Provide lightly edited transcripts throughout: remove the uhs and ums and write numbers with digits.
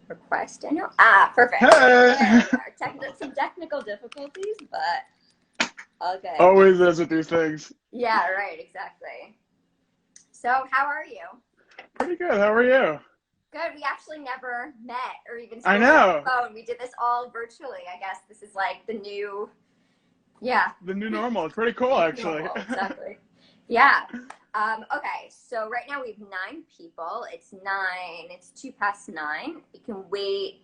Request and perfect. Hey! There we are. Some technical difficulties, but okay. Always is with these things. Yeah, right, exactly. So, how are you? Pretty good. How are you? Good. We actually never met or even I spoke on know. the phone. We did this all virtually. I guess this is like the new, yeah. The new normal. It's pretty cool, actually. Normal, exactly. Yeah. Okay, so right now we have 9 people. It's 9. We can wait.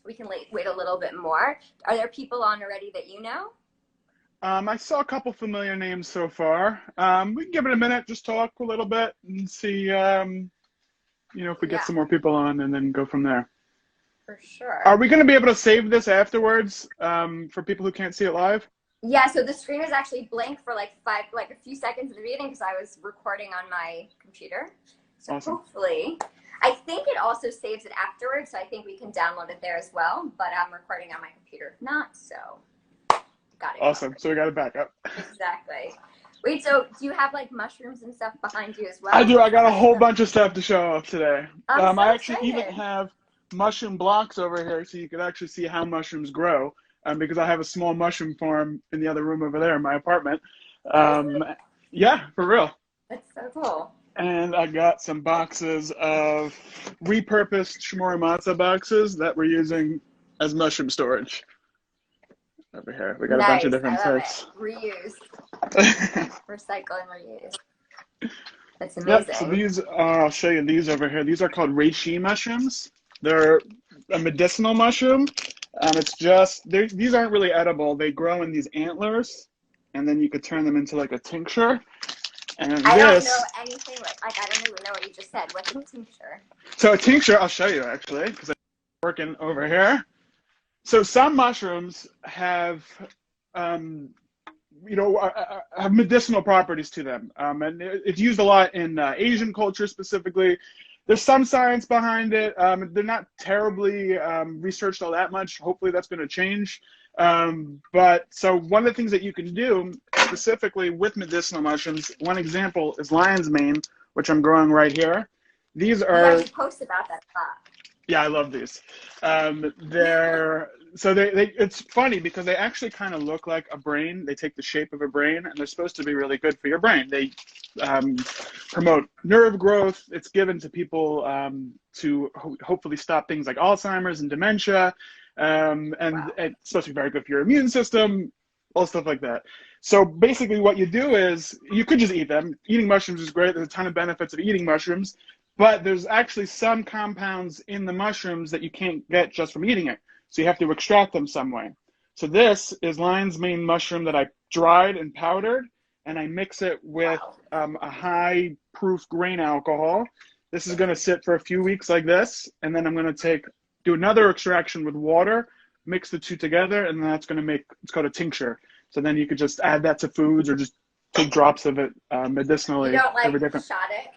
We can wait a little bit more. Are there people on already that you know? I saw a couple familiar names so far. We can give it a minute, just talk a little bit and see, if we get Yeah, some more people on and then go from there. for sure. Are we going to be able to save this afterwards for people who can't see it live? Yeah, so the screen was actually blank for like a few seconds in the beginning because I was recording on my computer. So Awesome. hopefully, I think it also saves it afterwards. So I think we can download it there as well. But I'm recording on my computer, if not, so got it. Awesome. Covered. So we got it back up. Exactly. Wait, so do you have like mushrooms and stuff behind you as well? I do. I got a whole bunch of stuff to show off today. I'm so I actually excited. even have mushroom blocks over here so you can actually see how mushrooms grow. Because I have a small mushroom farm in the other room over there in my apartment. Yeah, for real. That's so cool. And I got some boxes of repurposed shimori matza boxes that we're using as mushroom storage. Over here, we got a bunch of different types. Reuse. Recycle and reuse. That's amazing. Yep, so these are, I'll show you these over here. These are called reishi mushrooms. They're a medicinal mushroom. It's just, these aren't really edible. They grow in these antlers, and then you could turn them into like a tincture. And I don't know anything, I don't even know what you just said. What's a tincture? So a tincture, I'll show you actually, because I'm working over here. So some mushrooms have, have medicinal properties to them. And it's used a lot in Asian culture specifically. There's some science behind it. They're not terribly researched all that much. Hopefully that's going to change. But so one of the things that you can do specifically with medicinal mushrooms, one example is lion's mane, which I'm growing right here. These are... You post about that spot. Yeah, I love these. It's funny because they actually kind of look like a brain. They take the shape of a brain, and they're supposed to be really good for your brain. They promote nerve growth. It's given to people to hopefully stop things like Alzheimer's and dementia. Wow. It's supposed to be very good for your immune system, all stuff like that. So basically what you do is you could just eat them. Eating mushrooms is great. There's a ton of benefits of eating mushrooms. But there's actually some compounds in the mushrooms that you can't get just from eating it. So you have to extract them some way. So this is lion's mane mushroom that I dried and powdered, and I mix it with a high proof grain alcohol. This is going to sit for a few weeks like this, and then I'm going to do another extraction with water, mix the two together, and then that's going to make, it's called a tincture. So then you could just add that to foods or just take drops of it medicinally. You don't shot it?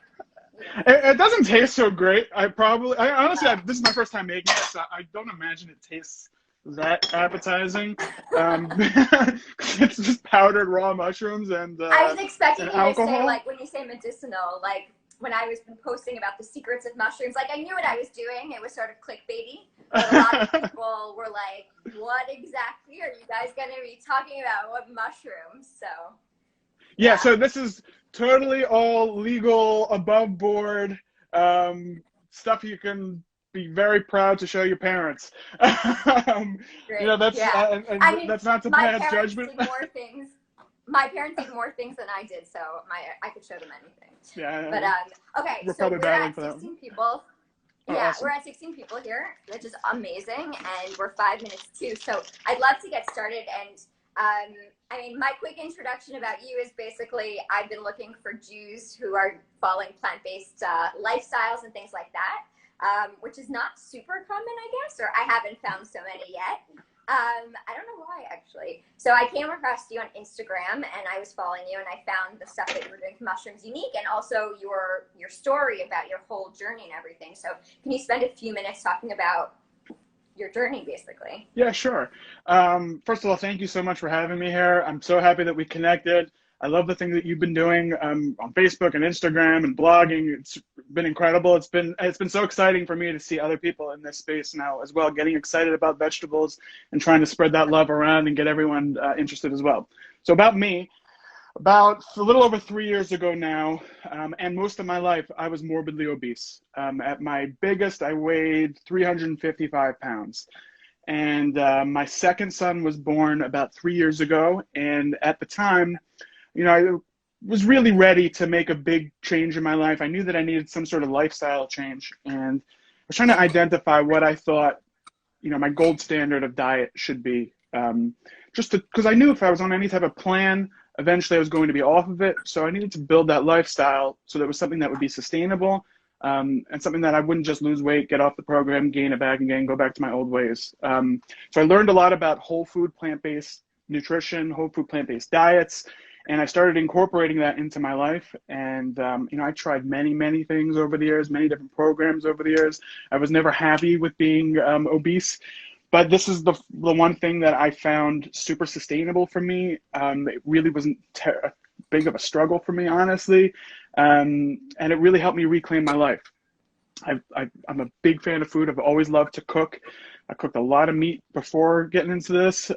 It doesn't taste so great. Honestly, this is my first time making it, so I don't imagine it tastes that appetizing. It's just powdered raw mushrooms and I was expecting you alcohol. to say, like, when you say medicinal, like, when I was posting about the secrets of mushrooms, like, I knew what I was doing. It was sort of clickbaity. But a lot of people were like, what exactly are you guys going to be talking about? What mushrooms? So... Yeah, so this is totally all legal, above board stuff you can be very proud to show your parents. Great. That's not to pass judgment. My parents did more things than I did, so I could show them anything. Yeah. But okay, we're so probably we're at for 16 people. Oh, yeah, awesome. We're at 16 people here, which is amazing, and we're 5 minutes too. So I'd love to get started. And my quick introduction about you is basically I've been looking for Jews who are following plant-based lifestyles and things like that, which is not super common, I guess, or I haven't found so many yet. I don't know why, actually. So I came across you on Instagram, and I was following you, and I found the stuff that you were doing with Mushrooms Unique, and also your story about your whole journey and everything. So can you spend a few minutes talking about your journey, basically? Yeah, sure. First of all, thank you so much for having me here. I'm so happy that we connected. I love the thing that you've been doing on Facebook and Instagram and blogging. It's been incredible. It's been so exciting for me to see other people in this space now as well, getting excited about vegetables and trying to spread that love around and get everyone interested as well. So about me, about a little over 3 years ago now, and most of my life, I was morbidly obese. At my biggest, I weighed 355 pounds. And my second son was born about 3 years ago. And at the time, I was really ready to make a big change in my life. I knew that I needed some sort of lifestyle change. And I was trying to identify what I thought, my gold standard of diet should be. Because I knew if I was on any type of plan, eventually I was going to be off of it. So I needed to build that lifestyle so that it was something that would be sustainable, and something that I wouldn't just lose weight, get off the program, gain it back again, go back to my old ways. So I learned a lot about whole food, plant-based nutrition, whole food, plant-based diets, and I started incorporating that into my life. And, I tried many, many things over the years, many different programs over the years. I was never happy with being obese. But this is the one thing that I found super sustainable for me. It really wasn't big of a struggle for me, honestly. And it really helped me reclaim my life. I'm a big fan of food. I've always loved to cook. I cooked a lot of meat before getting into this.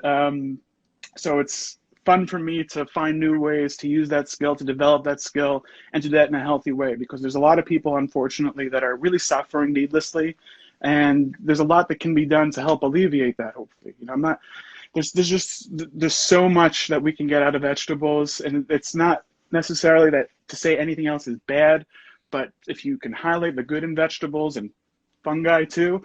So it's fun for me to find new ways to use that skill, to develop that skill, and do that in a healthy way. Because there's a lot of people, unfortunately, that are really suffering needlessly. And there's a lot that can be done to help alleviate that, hopefully. There's so much that we can get out of vegetables, and it's not necessarily that to say anything else is bad, but if you can highlight the good in vegetables and fungi too,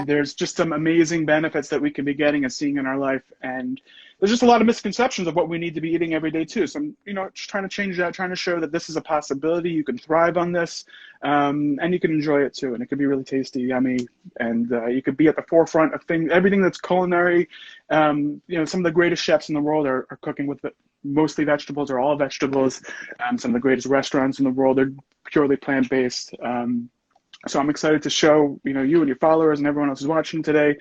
there's just some amazing benefits that we can be getting and seeing in our life. And there's just a lot of misconceptions of what we need to be eating every day too. So I'm, just trying to change that, trying to show that this is a possibility. You can thrive on this, and you can enjoy it too. And it can be really tasty, yummy, and you could be at the forefront of everything that's culinary. Some of the greatest chefs in the world are cooking with mostly vegetables or all vegetables. Some of the greatest restaurants in the world are purely plant-based. So I'm excited to show, you and your followers and everyone else who's watching today,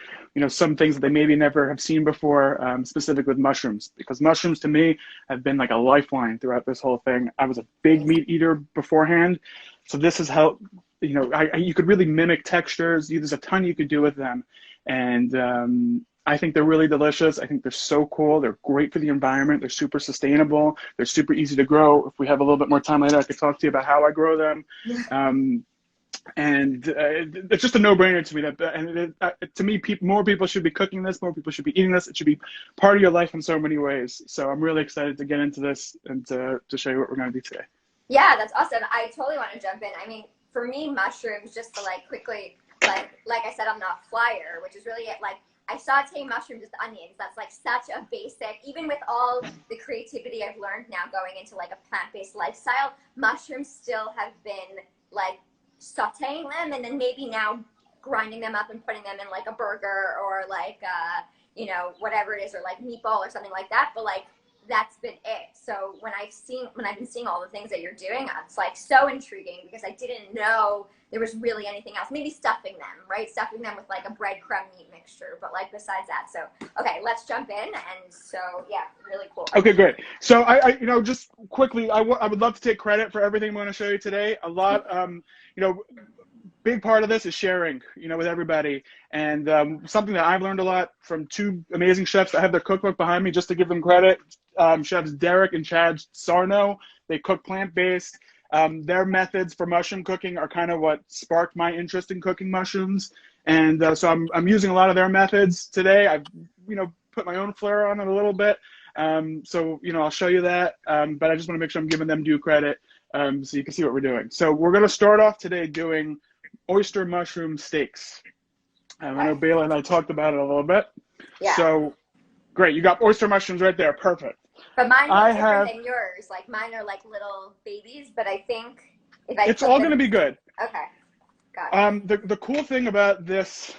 some things that they maybe never have seen before, specific with mushrooms, because mushrooms to me have been like a lifeline throughout this whole thing. I was a big meat eater beforehand. So this has helped, you could really mimic textures. There's a ton you could do with them. And I think they're really delicious. I think they're so cool. They're great for the environment. They're super sustainable. They're super easy to grow. If we have a little bit more time later, I could talk to you about how I grow them. And it's just a no-brainer to me. To me, more people should be cooking this. More people should be eating this. It should be part of your life in so many ways. So I'm really excited to get into this and to show you what we're going to do today. Yeah, that's awesome. I totally want to jump in. I mean, for me, mushrooms, just to quickly, like I said, I'm not a flyer, which is really it. I saute mushrooms with onions. That's such a basic, even with all the creativity I've learned now going into a plant-based lifestyle, mushrooms still have been sauteing them and then maybe now grinding them up and putting them in a burger or whatever it is, or meatball or something like that. But that's been it. So when I've been seeing all the things that you're doing, it's so intriguing because I didn't know there was really anything else. Maybe stuffing them, right? Stuffing them with a breadcrumb meat mixture. But besides that, so okay, let's jump in. And so yeah, really cool. Okay, great. So I just quickly, I would love to take credit for everything I'm going to show you today. A lot, big part of this is sharing, with everybody. And something that I've learned a lot from two amazing chefs that have their cookbook behind me, just to give them credit. Chefs Derek and Chad Sarno. They cook plant-based. Their methods for mushroom cooking are kind of what sparked my interest in cooking mushrooms. And so I'm using a lot of their methods today. I've, put my own flair on it a little bit. So, I'll show you that. But I just want to make sure I'm giving them due credit, so you can see what we're doing. So we're going to start off today doing oyster mushroom steaks. I know Bayla and I talked about it a little bit. Yeah. So great. You got oyster mushrooms right there. Perfect. But mine are different than yours. Mine are little babies, but I think it's all going to be good. Okay. Got it. The cool thing about this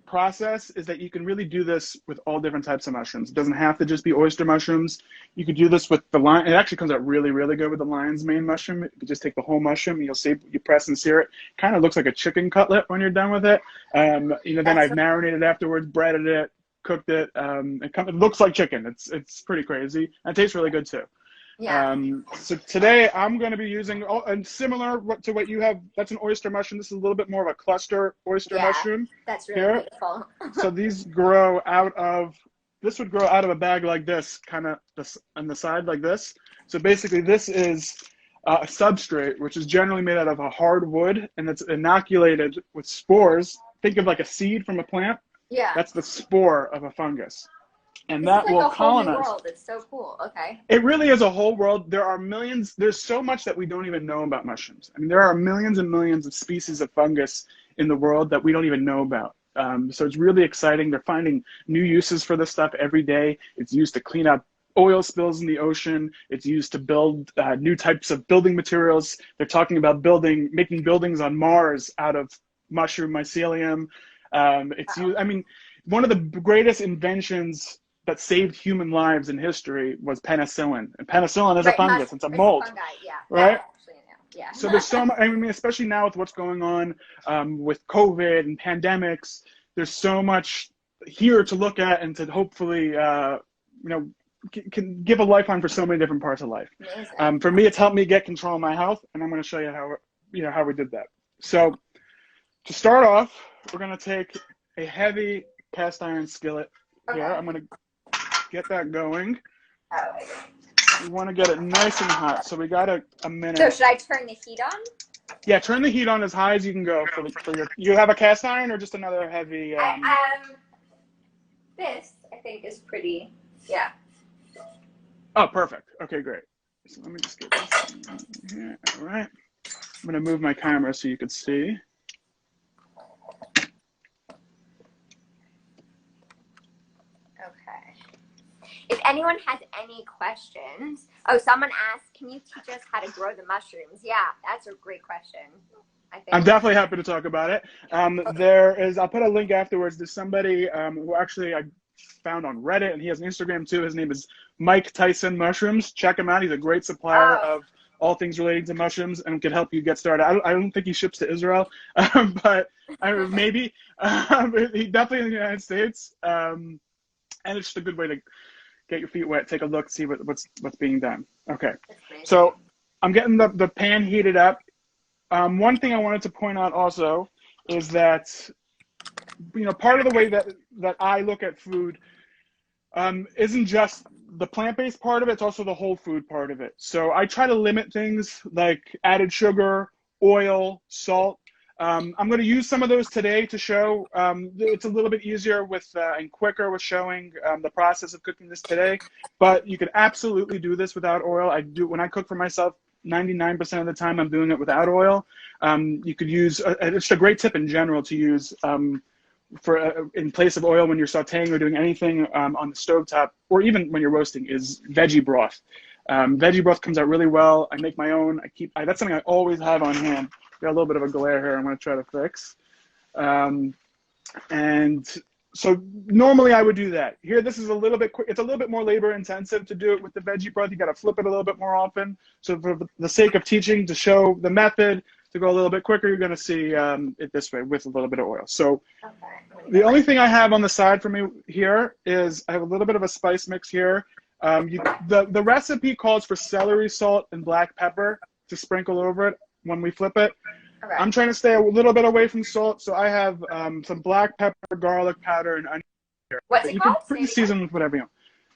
process is that you can really do this with all different types of mushrooms. It doesn't have to just be oyster mushrooms. You could do this with the lion. It actually comes out really, really good with the lion's mane mushroom. You just take the whole mushroom, you'll see, you press and sear it. Kind of looks like a chicken cutlet when you're done with it. Then I've marinated afterwards, breaded it, cooked it. It looks like chicken. It's pretty crazy. And it tastes really good too. Yeah. So today I'm going to be using, and similar to what you have, that's an oyster mushroom. This is a little bit more of a cluster oyster Yeah. mushroom That's really here. beautiful. So these grow out of, this would grow out of a bag like this, kind of this on the side like this. So basically this is a substrate, which is generally made out of a hard wood, and it's inoculated with spores. Think of like a seed from a plant. Yeah. That's the spore of a fungus. And This is that like will a whole new colonize. world. It's so cool. Okay. It really is a whole world. There are millions, there's so much that we don't even know about mushrooms. I mean, there are millions and millions of species of fungus in the world that we don't even know about. So it's really exciting. They're finding new uses for this stuff every day. It's used to clean up oil spills in the ocean. It's used to build new types of building materials. They're talking about making buildings on Mars out of mushroom mycelium. It's used, I mean, one of the greatest inventions that saved human lives in history was penicillin. And penicillin is a fungus. It's a mold. Fungi, yeah. Right? Yeah. So there's so much, I mean, especially now with what's going on with COVID and pandemics, there's so much here to look at and to hopefully, can give a lifeline for so many different parts of life. For me, it's helped me get control of my health, and I'm going to show you how we did that. So to start off, we're going to take a heavy cast iron skillet here. I'm going to get that going. We want to get it nice and hot, so we got a minute. So should I turn the heat on? Yeah, turn the heat on as high as you can go for your. You have a cast iron or just another heavy? This I think is pretty. Yeah. Oh, perfect. Okay, great. So let me just get this here. All right. I'm gonna move my camera so you can see. If anyone has any questions, someone asked, can you teach us how to grow the mushrooms? Yeah, that's a great question. I think. I'm definitely happy to talk about it. I'll put a link afterwards. There's somebody who actually I found on Reddit, and he has an Instagram too. His name is Mike Tyson Mushrooms. Check him out. He's a great supplier of all things relating to mushrooms and can help you get started. I don't think he ships to Israel, but maybe. He definitely in the United States. And it's just a good way to get your feet wet, take a look, see what's being done. Okay, so I'm getting the pan heated up. One thing I wanted to point out also is that, part of the way that I look at food isn't just the plant-based part of it, it's also the whole food part of it. So I try to limit things like added sugar, oil, salt. I'm going to use some of those today to show. It's a little bit easier and quicker with showing the process of cooking this today, but you could absolutely do this without oil. When I cook for myself, 99% of the time I'm doing it without oil. You could use, it's a great tip in general to use in place of oil when you're sauteing or doing anything on the stovetop, or even when you're roasting, is veggie broth. Veggie broth comes out really well. I make my own. That's something I always have on hand. Got a little bit of a glare here I'm going to try to fix. And so normally I would do that. Here, this is a little bit quick. It's a little bit more labor intensive to do it with the veggie broth. You got to flip it a little bit more often. So for the sake of teaching, to show the method, to go a little bit quicker, you're going to see it this way with a little bit of oil. So the only thing I have on the side for me here is I have a little bit of a spice mix here. The recipe calls for celery salt and black pepper to sprinkle over it when we flip it. Okay. I'm trying to stay a little bit away from salt, so I have some black pepper, garlic powder, and onion powder. What's it called? You can season with whatever you want.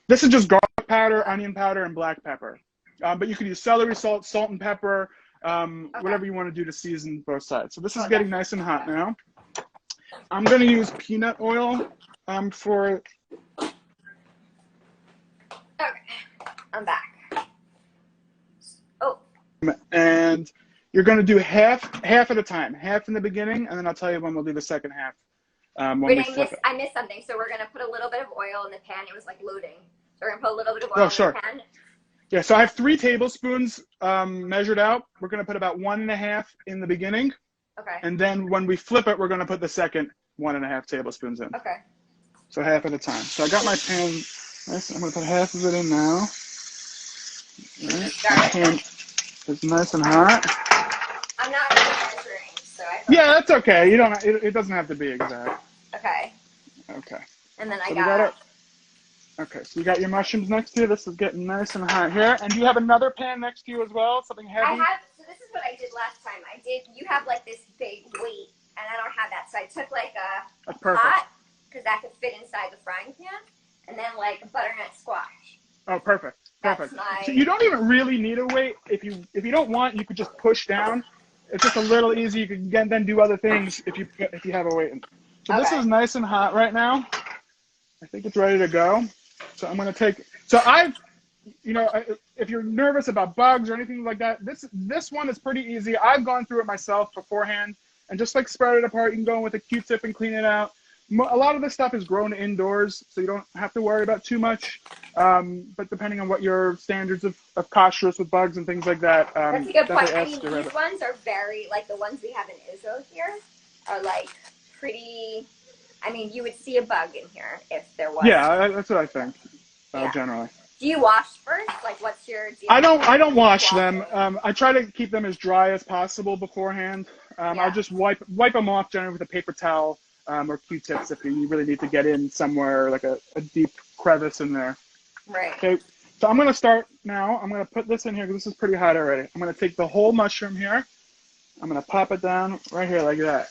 This is just garlic powder, onion powder, and black pepper. But you can use celery salt, salt and pepper, whatever you want to do to season both sides. So this is getting nice and hot now. I'm going to use peanut oil for... Okay, I'm back. Oh. And you're going to do half at a time, half in the beginning, and then I'll tell you when we'll do the second half. I missed something. So we're going to put a little bit of oil in the pan. It was like loading. So we're going to put a little bit of oil in the pan. Yeah, so I have 3 tablespoons measured out. We're going to put about 1.5 in the beginning. Okay. And then when we flip it, we're going to put the second 1.5 tablespoons in. Okay. So half at a time. So I got my pan. Nice. I'm going to put half of it in now. All right. My pan is nice and hot. I'm not really measuring, so yeah, that's okay. You don't. It doesn't have to be exact. Okay. Okay. And then So I got Okay, so you got your mushrooms next to you. This is getting nice and hot here. And do you have another pan next to you as well? Something heavy? I have, so this is what I did last time. You have like this big weight, and I don't have that. So I took like a pot, because that could fit inside the frying pan, and then like a butternut squash. Oh, perfect. Perfect. So you don't even really need a weight. If you don't want, you could just push down. It's just a little easy. You can then do other things if you have a weight. So this is nice and hot right now. I think it's ready to go. So I'm going to take, if you're nervous about bugs or anything like that, this one is pretty easy. I've gone through it myself beforehand and just like spread it apart. You can go in with a Q-tip and clean it out. A lot of this stuff is grown indoors, so you don't have to worry about too much. But depending on what your standards of cautious with bugs and things like that. That's a good point. I mean, these ones are very, like the ones we have in Izzo here are like pretty, I mean, you would see a bug in here if there was. Yeah, that's what I think, generally. Do you wash first? Like, what's your deal? I don't wash them. I try to keep them as dry as possible beforehand. I'll just wipe them off generally with a paper towel or Q-tips if you really need to get in somewhere, like a deep crevice in there. Right. Okay, so I'm going to start now. I'm going to put this in here because this is pretty hot already. I'm going to take the whole mushroom here. I'm going to pop it down right here like that.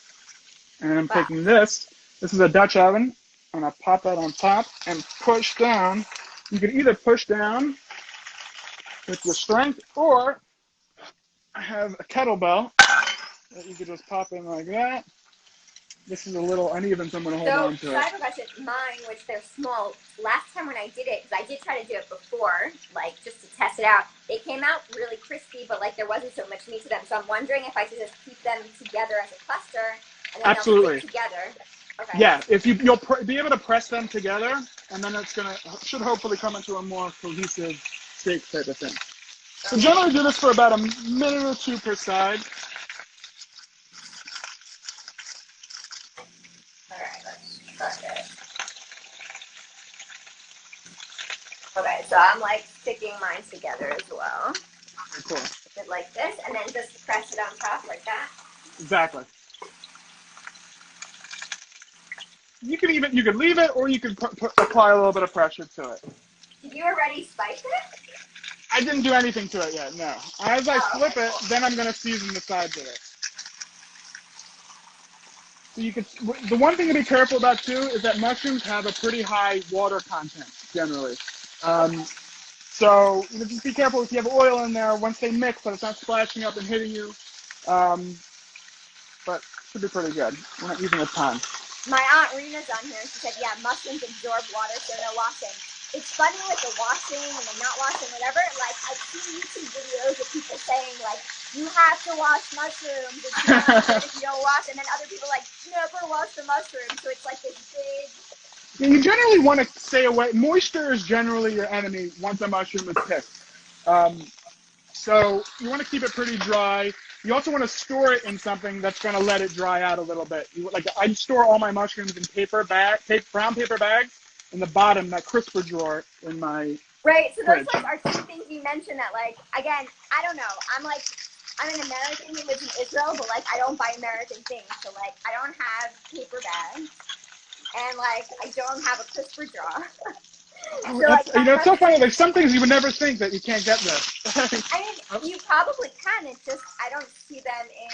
And I'm taking this. This is a Dutch oven. I'm going to pop that on top and push down. You can either push down with your strength, or I have a kettlebell that you could just pop in like that. This is a little uneven, so I'm going to hold on to it. So I have a question. Mine, which they're small, last time when I did it, because I did try to do it before, like just to test it out, they came out really crispy, but like there wasn't so much meat to them. So I'm wondering if I should just keep them together as a cluster, and then they'll stick together. Okay. Yeah, if you'll be able to press them together, and then it's should hopefully come into a more cohesive steak type of thing. So generally do this for about a minute or two per side. Alright, let's try it. Okay, so I'm like sticking mine together as well. Okay, cool. Put it like this, and then just press it on top like that. Exactly. You can leave it, or you can apply a little bit of pressure to it. Did you already spice it? I didn't do anything to it yet, no. As I flip it, then I'm going to season the sides of it. So the one thing to be careful about too is that mushrooms have a pretty high water content generally. So just be careful if you have oil in there. Once they mix, so it's not splashing up and hitting you. But it should be pretty good. We're not using a ton. My Aunt Rena's on here, and she said, yeah, mushrooms absorb water, so no washing. It's funny with the washing and the not washing, whatever. Like, I've seen YouTube videos of people saying, like, you have to wash mushrooms. It's not good if you don't wash. And then other people like, never wash the mushrooms. So it's like this big... Yeah, you generally want to stay away. Moisture is generally your enemy once a mushroom is picked. So you want to keep it pretty dry. You also want to store it in something that's going to let it dry out a little bit. I store all my mushrooms in brown paper bags in the bottom, that crisper drawer in my Right, so those fridge. like, are two things you mentioned that, like, again, I don't know. I'm an American who lives in Israel, but, like, I don't buy American things. So, like, I don't have paper bags, and, like, I don't have a crisper drawer. So, like, it's so funny. Like, some things you would never think that you can't get there. I mean, you probably can. It's just I don't see them in,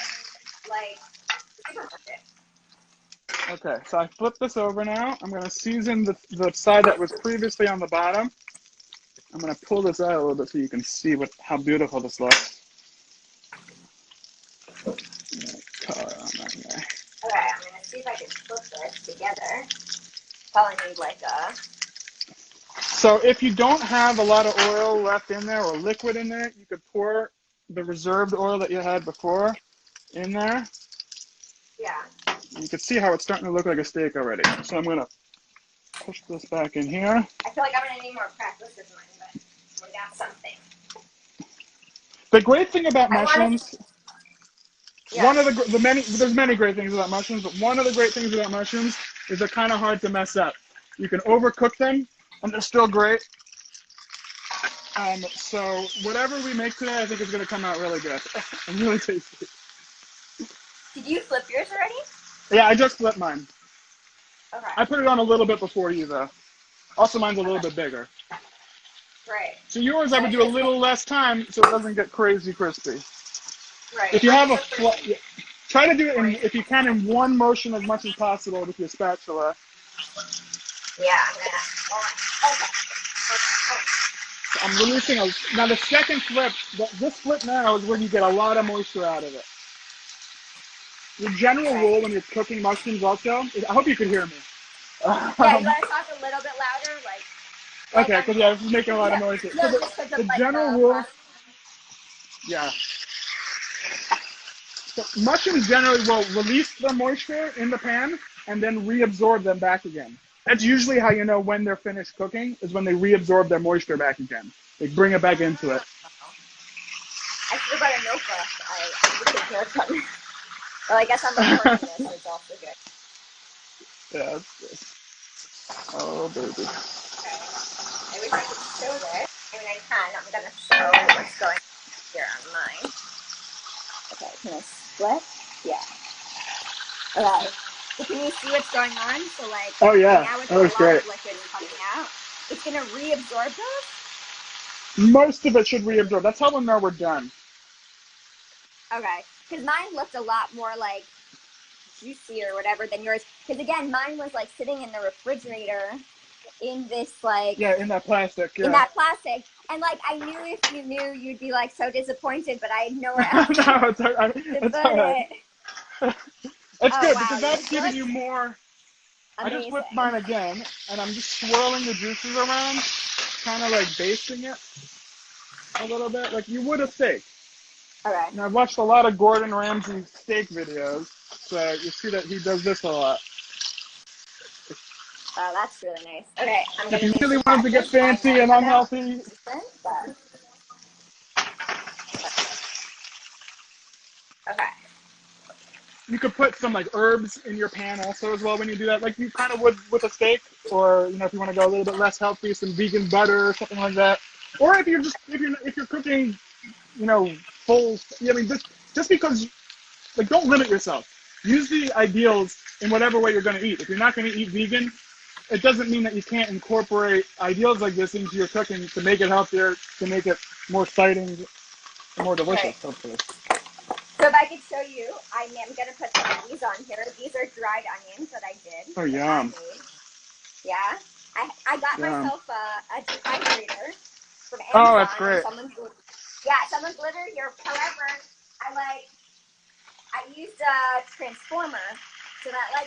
like, the supermarket. Okay, so I flip this over now. I'm going to season the side that was previously on the bottom. I'm going to pull this out a little bit so you can see how beautiful this looks. Color on that guy. Okay, I'm going to see if I can flip this together. Probably need like a... So if you don't have a lot of oil left in there or liquid in there, you could pour the reserved oil that you had before in there. Yeah. You can see how it's starting to look like a steak already. So I'm going to push this back in here. I feel like I'm going to need more practice with mine, but we got something. The great thing about mushrooms, one of there's many great things about mushrooms, but one of the great things about mushrooms is they're kind of hard to mess up. You can overcook them, and they're still great. So whatever we make today, I think is going to come out really good and really tasty. Did you flip yours already? Yeah, I just flipped mine. Okay. I put it on a little bit before you, though. Also, mine's a little bit bigger. Right. So yours, I would do a little less time so it doesn't get crazy crispy. Right. If you have a try to do it, if you can, in one motion as much as possible with your spatula. Yeah, I'm gonna. Okay. I'm releasing now the second flip. This flip now is when you get a lot of moisture out of it. The general rule when you're cooking mushrooms also, I hope you could hear me. Yeah, you want to talk a little bit louder, like okay, because this is making a lot of noise. No, so the general rule, yeah. So mushrooms generally will release the moisture in the pan and then reabsorb them back again. That's usually how you know when they're finished cooking, is when they reabsorb their moisture back again. They bring it back into it. I should have brought a notebook. I would take care of something. Well, I guess I'm recording this, so it's also good. Yeah, that's good. Oh, baby. Okay. I wish I could show this. I mean, I can. I'm going to show what's going on here on mine. Okay, can I split? Yeah. Okay. So can you see what's going on? So, like, oh, yeah. now it's that looks great. of liquid coming out. It's going to reabsorb those? Most of it should reabsorb. That's how we'll know we're done. Okay. Because mine looked a lot more, like, juicy or whatever than yours. Because, again, mine was, like, sitting in the refrigerator in this, like... Yeah, in that plastic, yeah. In that plastic. And, like, I knew if you knew, you'd be, like, so disappointed, but I had nowhere else no, it's all right. It's all right. It's good, because that's giving you more... Amazing. I just whipped mine again, and I'm just swirling the juices around, kind of, like, basting it a little bit, like you would a steak. Okay. And I've watched a lot of Gordon Ramsay steak videos, so you see that he does this a lot. Oh, that's really nice. Okay, I'm if gonna. you really wanted to get fancy and unhealthy. Okay. You could put some like herbs in your pan also as well when you do that, like you kind of would with a steak, or if you want to go a little bit less healthy, some vegan butter or something like that. Or if you're cooking, full. I mean, just because, like, don't limit yourself. Use the ideals in whatever way you're going to eat. If you're not going to eat vegan, it doesn't mean that you can't incorporate ideals like this into your cooking to make it healthier, to make it more exciting, and more delicious, hopefully. So if I could show you, I am going to put some of these on here. These are dried onions that I did. Oh, yum. Yeah. I got myself a dehydrator from Amazon. Oh, that's great. Someone delivered here. However, I used a transformer, so that I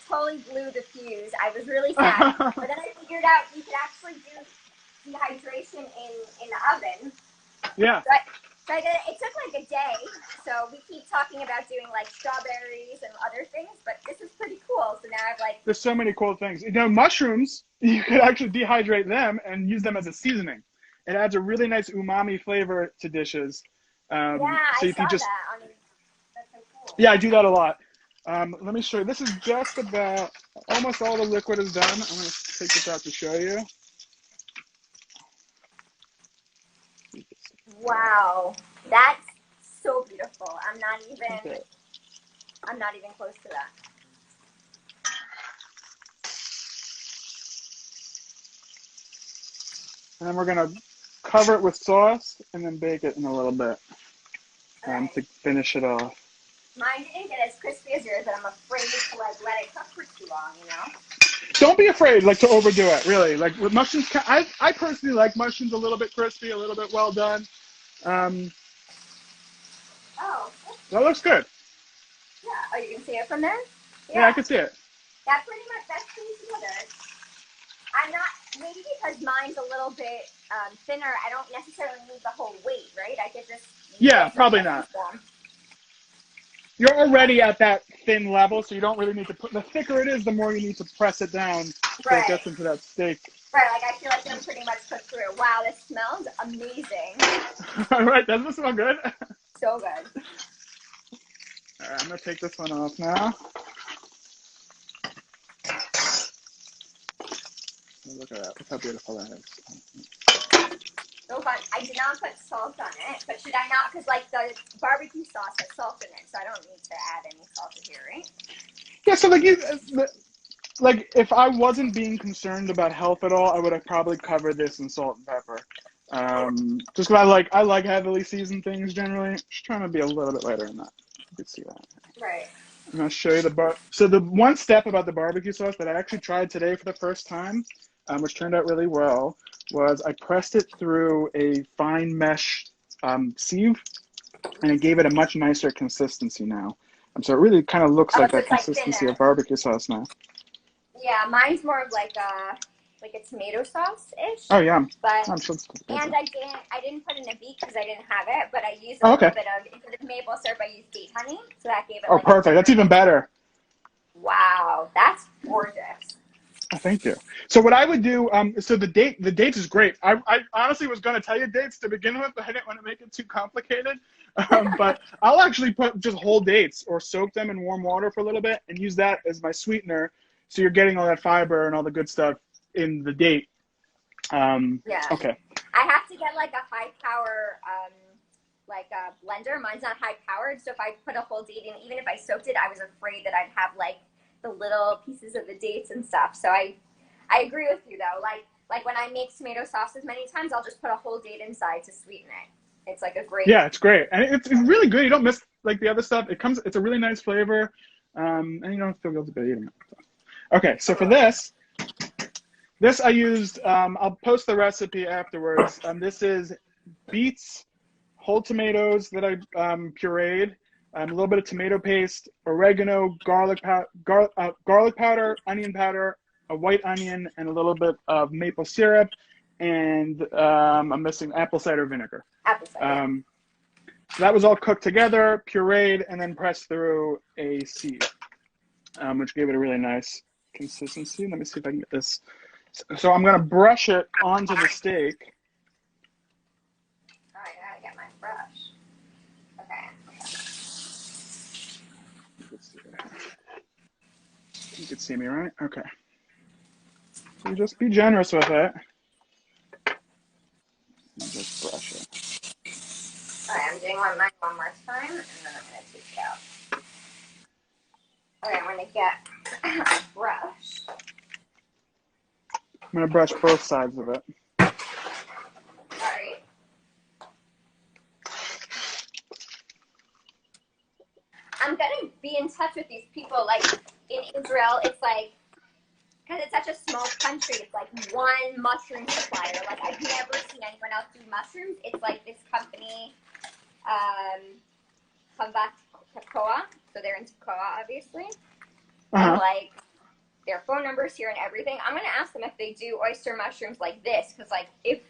totally blew the fuse. I was really sad. But then I figured out you could actually do dehydration in the oven. Yeah. So I did, it took like a day, so we keep talking about doing like strawberries and other things, but this is pretty cool. So now I've There's so many cool things. Mushrooms, you could actually dehydrate them and use them as a seasoning. It adds a really nice umami flavor to dishes. Yeah, so I you saw can just, that. That's so cool. Yeah, I do that a lot. Let me show you. This is just about, almost all the liquid is done. I'm going to take this out to show you. Wow, that's so beautiful. I'm not even close to that. And then we're going to cover it with sauce and then bake it in a little bit to finish it off. Mine didn't get as crispy as yours, but I'm afraid to let it cook for too long, Don't be afraid to overdo it, really. Like with mushrooms, I personally like mushrooms a little bit crispy, a little bit well done. That looks good. Yeah. Oh, you can see it from there? Yeah, I can see it. That's pretty together. I'm not, maybe because mine's a little bit thinner, I don't necessarily need the whole weight, right? I could just... Yeah, probably not. You're already at that thin level, so you don't really need to the thicker it is, the more you need to press it down so it gets into that steak. Right, I feel like I'm pretty much cooked through. Wow, this smells amazing. All right, doesn't it smell good? So good. All right, I'm going to take this one off now. Look at that. Look how beautiful that is. So fun. I did not put salt on it, but should I not? Because the barbecue sauce has salt in it, so I don't need to add any salt in here, right? Yeah, so like if I wasn't being concerned about health at all, I would have probably covered this in salt and pepper. Just because I like heavily seasoned things generally. Just trying to be a little bit lighter in that. You can see that. Right. I'm gonna show you So the one step about the barbecue sauce that I actually tried today for the first time, which turned out really well, was I pressed it through a fine mesh sieve, and it gave it a much nicer consistency now. So it really kind of looks Oh, like so that it's like consistency thinner. of barbecue sauce now. Yeah, mine's more of like a tomato sauce ish. Oh yeah, But I'm sure it's good. and I didn't put in a beet because I didn't have it, but I used a Oh, little okay. bit of instead of maple syrup, I used date honey, so that gave it Oh, like a perfect. That's different. even better. Wow, that's gorgeous. Oh, thank you. So what I would do, so the dates is great. I honestly was going to tell you dates to begin with, but I didn't want to make it too complicated. But I'll actually put just whole dates or soak them in warm water for a little bit and use that as my sweetener. So you're getting all that fiber and all the good stuff in the date. Yeah. Okay. I have to get like a high power, like a blender. Mine's not high powered, so if I put a whole date in, even if I soaked it, I was afraid that I'd have like the little pieces of the dates and stuff. So I agree with you though. Like when I make tomato sauces many times, I'll just put a whole date inside to sweeten it. It's like a great. Yeah, it's great, and it's really good. You don't miss like the other stuff. It's a really nice flavor, and you don't feel guilty about eating it. Okay, so for this I used. I'll post the recipe afterwards. This is beets, whole tomatoes that I pureed, a little bit of tomato paste, oregano, garlic powder, onion powder, a white onion, and a little bit of maple syrup, and I'm missing apple cider vinegar. Apple cider. So that was all cooked together, pureed, and then pressed through a sieve, which gave it a really nice consistency. Let me see if I can get this. So I'm going to brush it onto the steak. Oh, I gotta get my brush. Okay. You can see me, right? Okay. So just be generous with it. And just brush it. All right, I'm doing mine one more time, and then I'm gonna take it out. Okay, I'm gonna get a brush. I'm going to brush both sides of it. All right. I'm gonna be in touch with these people. Like in Israel, it's like because it's such a small country, it's like one mushroom supplier. Like I've never seen anyone else do mushrooms. It's like this company, Tekoa. So they're in Tekoa, obviously, and like their phone numbers here and everything. I'm gonna ask them if they do oyster mushrooms like this, because like if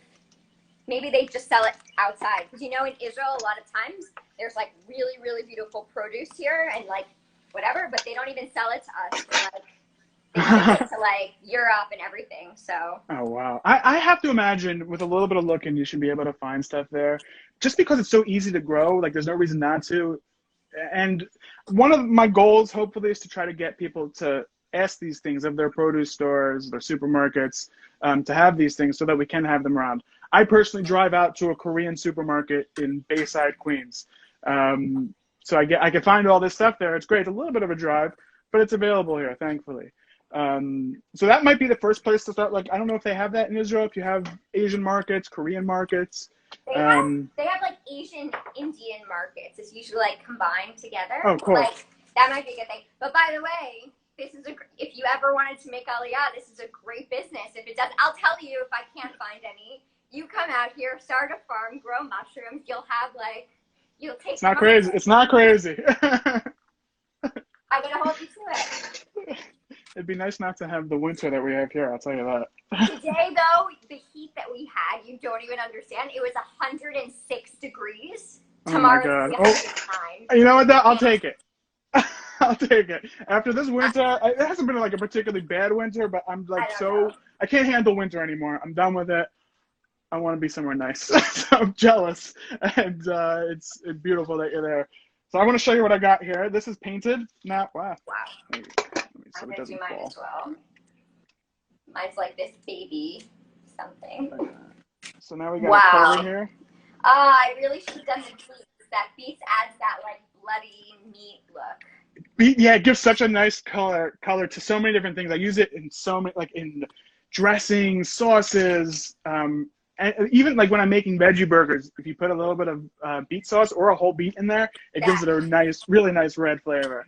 maybe they just sell it outside. Because you know, in Israel, a lot of times there's like really, really beautiful produce here and like whatever, but they don't even sell it to us. Like they ship it to like Europe and everything. So. Oh wow! I have to imagine with a little bit of looking, you should be able to find stuff there. Just because it's so easy to grow, like there's no reason not to. And one of my goals, hopefully, is to try to get people to ask these things of their produce stores, their supermarkets, to have these things so that we can have them around. I personally drive out to a Korean supermarket in Bayside, Queens. So I can find all this stuff there. It's great. It's a little bit of a drive, but it's available here, thankfully. So that might be the first place to start. Like, I don't know if they have that in Israel, if you have Asian markets, Korean markets. They have like Asian Indian markets. It's usually like combined together. Oh, cool. Like that might be a good thing. But by the way, if you ever wanted to make aliyah, this is a great business. If it does, I'll tell you if I can't find any. You come out here, start a farm, grow mushrooms. You'll take. It's not crazy. It's not crazy. I'm gonna hold you to it. It'd be nice not to have the winter that we have here. I'll tell you that. Today, though, the heat that we had, you don't even understand. It was 106 degrees. Tomorrow it's 109. You know what, though? I'll take it. I'll take it. After this winter, it hasn't been like a particularly bad winter, but I'm like I can't handle winter anymore. I'm done with it. I want to be somewhere nice. So I'm jealous, and it's beautiful that you're there. So I want to show you what I got here. This is painted. Wow. So I'm going to do mine as well. Mine's like this baby something. So now we got a cover here. I really should have done the beets. That beets adds that like bloody meat look. It Yeah, it gives such a nice color to so many different things. I use it in so many, like in dressings, sauces, and even like when I'm making veggie burgers, if you put a little bit of beet sauce or a whole beet in there, it gives it a nice, really nice red flavor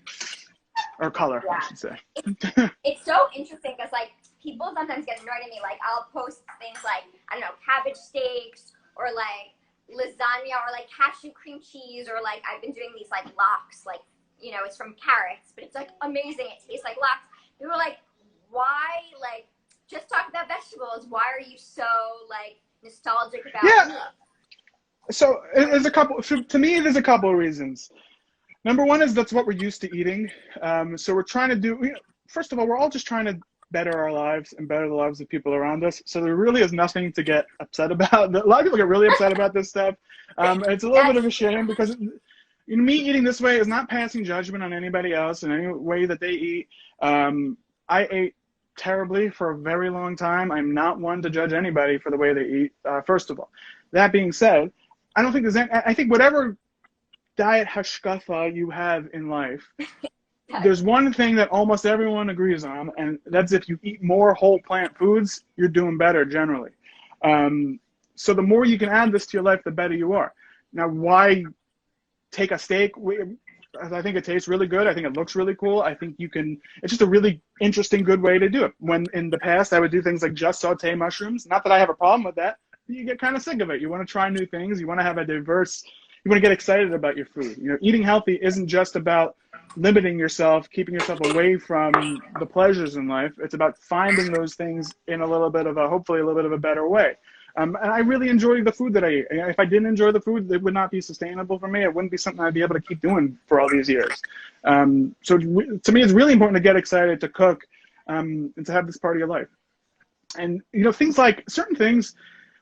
or color, I should say. It's so interesting because like people sometimes get annoyed at me. Like I'll post things like, I don't know, cabbage steaks or like lasagna or like cashew cream cheese, or like I've been doing these like lox, like, you know, it's from carrots, but it's like amazing. It tastes like lox. People are like, why, like, just talk about vegetables. Why are you so like nostalgic about meat? So there's a couple, to me, there's a couple of reasons. Number one is that's what we're used to eating. So we're trying to do, first of all, we're all just trying to better our lives and better the lives of people around us. So there really is nothing to get upset about. A lot of people get really upset about this stuff. It's a little bit of a shame because me eating this way is not passing judgment on anybody else in any way that they eat. I ate terribly for a very long time. I'm not one to judge anybody for the way they eat, first of all. That being said, I don't think there's any, I think whatever diet hashkafa you have in life, there's one thing that almost everyone agrees on, and that's if you eat more whole plant foods, you're doing better generally. So the more you can add this to your life, the better you are. Now, why take a steak? I think it tastes really good. I think it looks really cool. I think you can, it's just a really interesting, good way to do it. When in the past, I would do things like just saute mushrooms. Not that I have a problem with that. You get kind of sick of it. You want to try new things. You want to have a diverse, you want to get excited about your food. You know, eating healthy isn't just about limiting yourself, keeping yourself away from the pleasures in life. It's about finding those things in a little bit of a, hopefully a little bit of a better way. And I really enjoy the food that I eat. If I didn't enjoy the food, it would not be sustainable for me. It wouldn't be something I'd be able to keep doing for all these years. So to me, it's really important to get excited to cook and to have this part of your life. And, you know, things like certain things,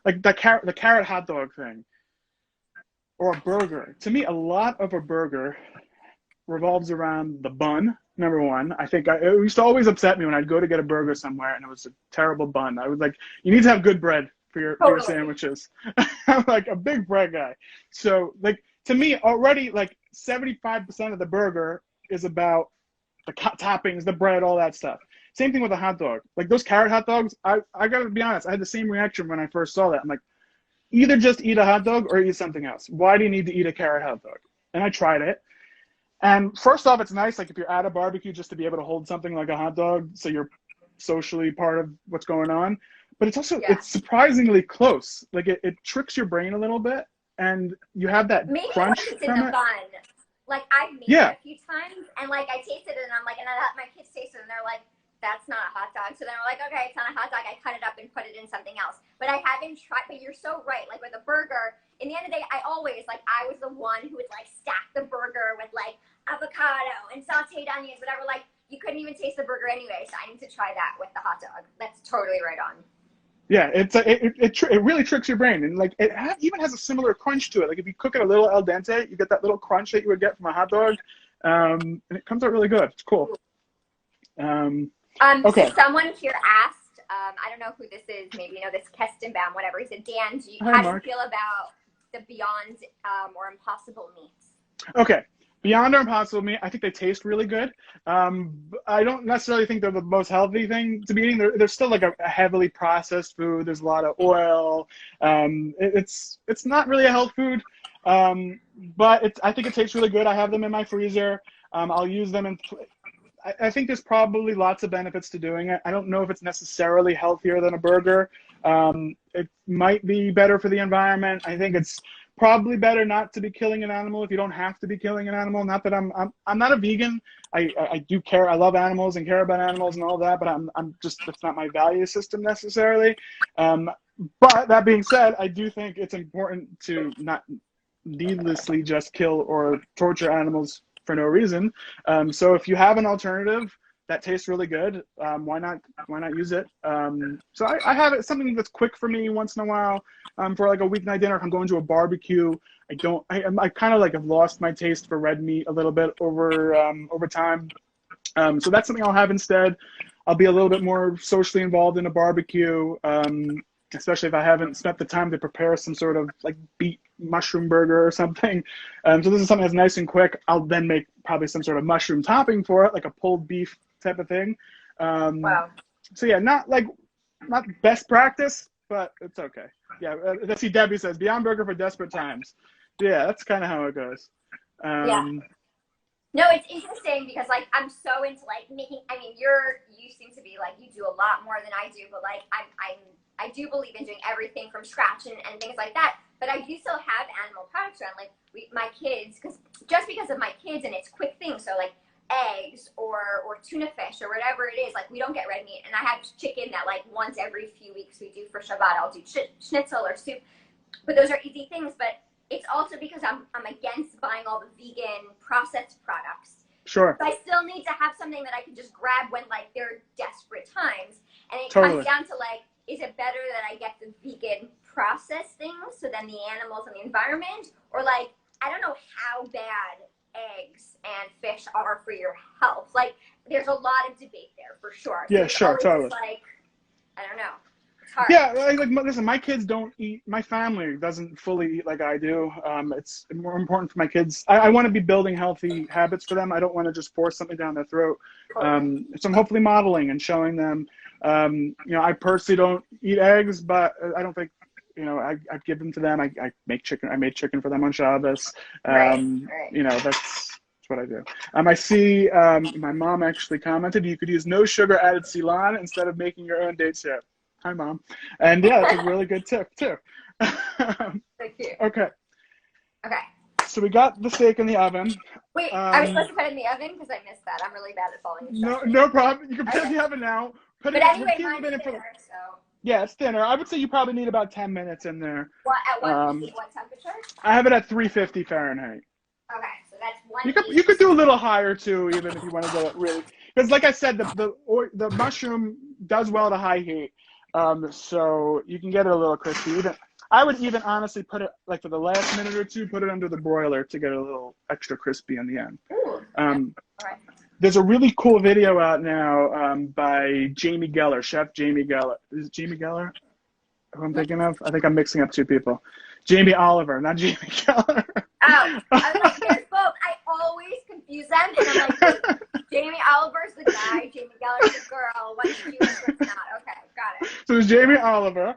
like the carrot hot dog thing or a burger. To me, a lot of a burger revolves around the bun, number one. I think it used to always upset me when I'd go to get a burger somewhere and it was a terrible bun. I was like, you need to have good bread for your sandwiches. I'm like a big bread guy. So like to me already like 75% of the burger is about the toppings, the bread, all that stuff. Same thing with a hot dog. Like those carrot hot dogs, I gotta be honest, I had the same reaction when I first saw that. I'm like, either just eat a hot dog or eat something else. Why do you need to eat a carrot hot dog? And I tried it. And first off, it's nice, like if you're at a barbecue, just to be able to hold something like a hot dog so you're socially part of what's going on. But it's also, it's surprisingly close. Like it tricks your brain a little bit, and you have that crunch it's in the bun. Like I've made it a few times, and like I tasted it, and I'm like, and I let my kids taste it, and they're like, that's not a hot dog. So then we're like, okay, it's not a hot dog. I cut it up and put it in something else. But I haven't tried, but you're so right. Like with a burger, in the end of the day, I was the one who would like stack the burger with like avocado and sauteed onions, whatever. Like you couldn't even taste the burger anyway. So I need to try that with the hot dog. That's totally right on. Yeah, it really tricks your brain, and like even has a similar crunch to it. Like if you cook it a little al dente, you get that little crunch that you would get from a hot dog, and it comes out really good. It's cool. Okay. So someone here asked, I don't know who this is, maybe you know this, Kestenbaum, whatever. He said, Dan, how do you feel about the Beyond or Impossible meats? Okay. Beyond or Impossible meat, I think they taste really good. I don't necessarily think they're the most healthy thing to be eating. They're still like a heavily processed food. There's a lot of oil. It's not really a health food, but I think it tastes really good. I have them in my freezer. I'll use them, and I think there's probably lots of benefits to doing it. I don't know if it's necessarily healthier than a burger. It might be better for the environment. I think it's probably better not to be killing an animal if you don't have to be killing an animal. Not that I'm not a vegan. I do care. I love animals and care about animals and all that, but I'm just, that's not my value system necessarily. But that being said, I do think it's important to not needlessly just kill or torture animals for no reason. So if you have an alternative that tastes really good, why not use it? So I have it, something that's quick for me once in a while, for like a weeknight dinner. If I'm going to a barbecue, I kind of like have lost my taste for red meat a little bit over time. So that's something I'll have instead. I'll be a little bit more socially involved in a barbecue, especially if I haven't spent the time to prepare some sort of like beet mushroom burger or something. So this is something that's nice and quick. I'll then make probably some sort of mushroom topping for it, like a pulled beef type of thing. Wow. So yeah, not best practice, but it's okay. Yeah, let's see. Debbie says Beyond Burger for desperate times. Yeah, that's kind of how it goes. Yeah. No, it's interesting because like I'm so into like making. I mean, you seem to be like you do a lot more than I do, but like I do believe in doing everything from scratch and things like that. But I do still have animal products around, like my kids, because of my kids and it's quick things. So like eggs or tuna fish or whatever it is, like we don't get red meat. And I have chicken that like once every few weeks we do for Shabbat. I'll do schnitzel or soup. But those are easy things. But it's also because I'm against buying all the vegan processed products. Sure. But I still need to have something that I can just grab when like there are desperate times. And it Totally. comes down to like, is it better that I get the vegan processed things so then the animals and the environment? Or like, I don't know how bad eggs and fish are for your health. Like, there's a lot of debate there for sure. Yeah, so sure, totally. like, I don't know. It's hard. Yeah, like listen, my kids don't eat. My family doesn't fully eat like I do. It's more important for my kids. I want to be building healthy habits for them. I don't want to just force something down their throat. So I'm hopefully modeling and showing them. I personally don't eat eggs, but I don't think, I give them to them. I make chicken. I made chicken for them on Shabbos. Right. That's what I do. I see my mom actually commented, you could use no sugar added Ceylon instead of making your own date syrup. Hi, Mom. And yeah, that's a really good tip too. Thank you. Okay. Okay. So we got the steak in the oven. Wait, are we supposed to put it in the oven? Because I missed that. I'm really bad at following instructions. No problem. You can put it in the oven now. But anyway, mine's thinner, so. Yeah, it's thinner. I would say you probably need about 10 minutes in there. At what temperature? I have it at 350 Fahrenheit. Okay, so that's 180. You could do a little higher too, even if you want to go really. Because like I said, the mushroom does well at a high heat, so you can get it a little crispy. I would even honestly put it, like for the last minute or two, put it under the broiler to get it a little extra crispy in the end. Ooh. All right. There's a really cool video out now by Jamie Geller, Chef Jamie Geller. Is it Jamie Geller who I'm thinking of? I think I'm mixing up two people. Jamie Oliver, not Jamie Geller. Oh, I was like, there's both. I always confuse them, and I'm like, wait, Jamie Oliver's the guy, Jamie Geller's the girl. What's Jewish, what's not? Okay, got it. So it's Jamie Oliver,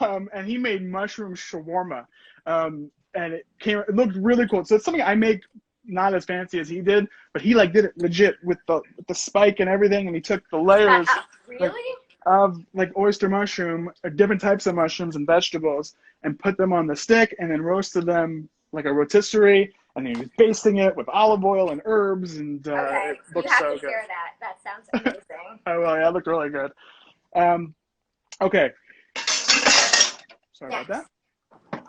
and he made mushroom shawarma, and it looked really cool. So it's something I make not as fancy as he did, but he like did it legit with the spike and everything, and he took the layers of like oyster mushroom, different types of mushrooms and vegetables, and put them on the stick, and then roasted them like a rotisserie, and then he was basting it with olive oil and herbs, and it looked so good. You have to share that. That sounds amazing. Oh well, yeah, it looked really good. Okay. Sorry about that.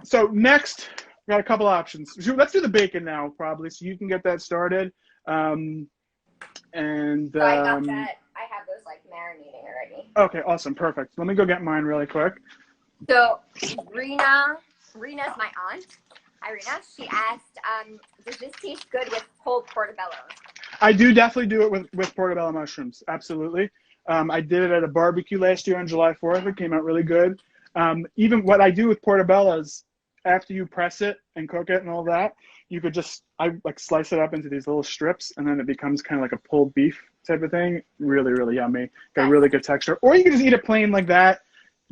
So next, we got a couple options. So let's do the bacon now, probably, so you can get that started. So I got that. I have those like marinating already. Okay, awesome, perfect. Let me go get mine really quick. So Rena's my aunt. Hi, Rena. She asked, does this taste good with whole portobello? I do definitely do it with portobello mushrooms, absolutely. I did it at a barbecue last year on July 4th. It came out really good. Even what I do with portobellos, after you press it and cook it and all that, you could I like slice it up into these little strips, and then it becomes kind of like a pulled beef type of thing. Really, really yummy. Got really good texture. Or you can just eat it plain like that,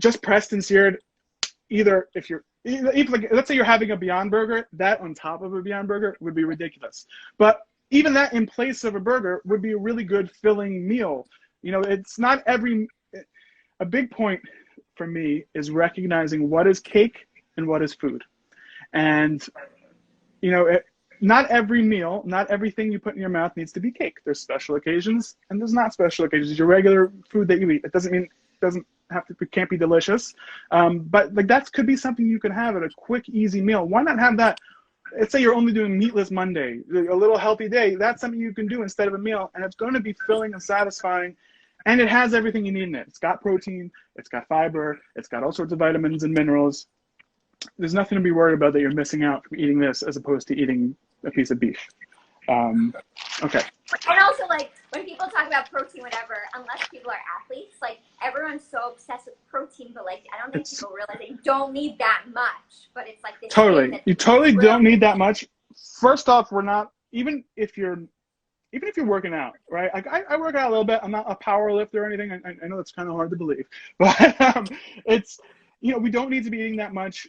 just pressed and seared. Either like, let's say you're having a Beyond Burger, that on top of a Beyond Burger would be ridiculous. But even that in place of a burger would be a really good filling meal. It's not a big point for me is recognizing what is cake and what is food. And, not every meal, not everything you put in your mouth needs to be cake. There's special occasions and there's not special occasions. Your regular food that you eat, it doesn't mean it can't be delicious. But like that could be something you could have at a quick, easy meal. Why not have that? Let's say you're only doing meatless Monday, a little healthy day. That's something you can do instead of a meal, and it's going to be filling and satisfying, and it has everything you need in it. It's got protein, it's got fiber, it's got all sorts of vitamins and minerals. There's nothing to be worried about that you're missing out from eating this as opposed to eating a piece of beef. Okay. And also, like, when people talk about protein, whatever, unless people are athletes, like, everyone's so obsessed with protein, but, like, I don't don't think people realize they don't need that much, but it's like this thing Totally. that You totally really don't need that much. First off, we're not, even if you're working out, right? Like I work out a little bit. I'm not a power lifter or anything. I know it's kind of hard to believe, but it's, we don't need to be eating that much.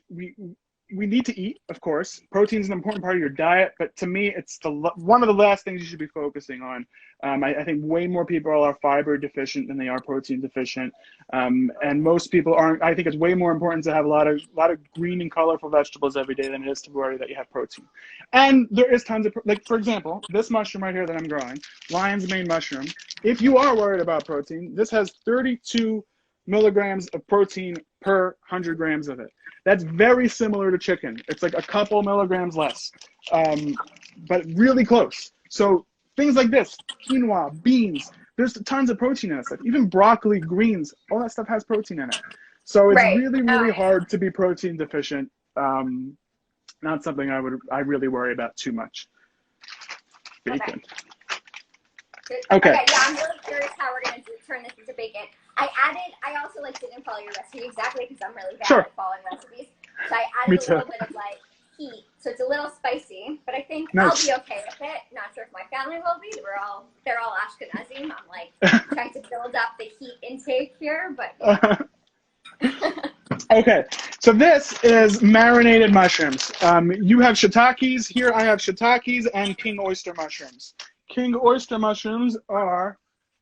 We need to eat, of course. Protein is an important part of your diet, but to me, it's one of the last things you should be focusing on. I think way more people are fiber deficient than they are protein deficient, and most people aren't. I think it's way more important to have a lot of green and colorful vegetables every day than it is to worry that you have protein. And there is tons of, like, for example, this mushroom right here that I'm growing, lion's mane mushroom. If you are worried about protein, this has 32 milligrams of protein per 100 grams of it. That's very similar to chicken. It's like a couple milligrams less, but really close. So things like this, quinoa, beans, there's tons of protein in that stuff. Even broccoli, greens, all that stuff has protein in it. So it's really, really hard to be protein deficient. Not something I really worry about too much. Bacon. Okay. Yeah, I'm really curious how we're going to turn this into bacon. I also didn't follow your recipe exactly because I'm really bad at following recipes. So I added a little bit of heat. So it's a little spicy, but I think I'll be okay with it. Not sure if my family will be. They're all Ashkenazim. I'm trying to build up the heat intake here, but Okay, so this is marinated mushrooms. You have shiitakes. Here I have shiitakes and king oyster mushrooms. King oyster mushrooms are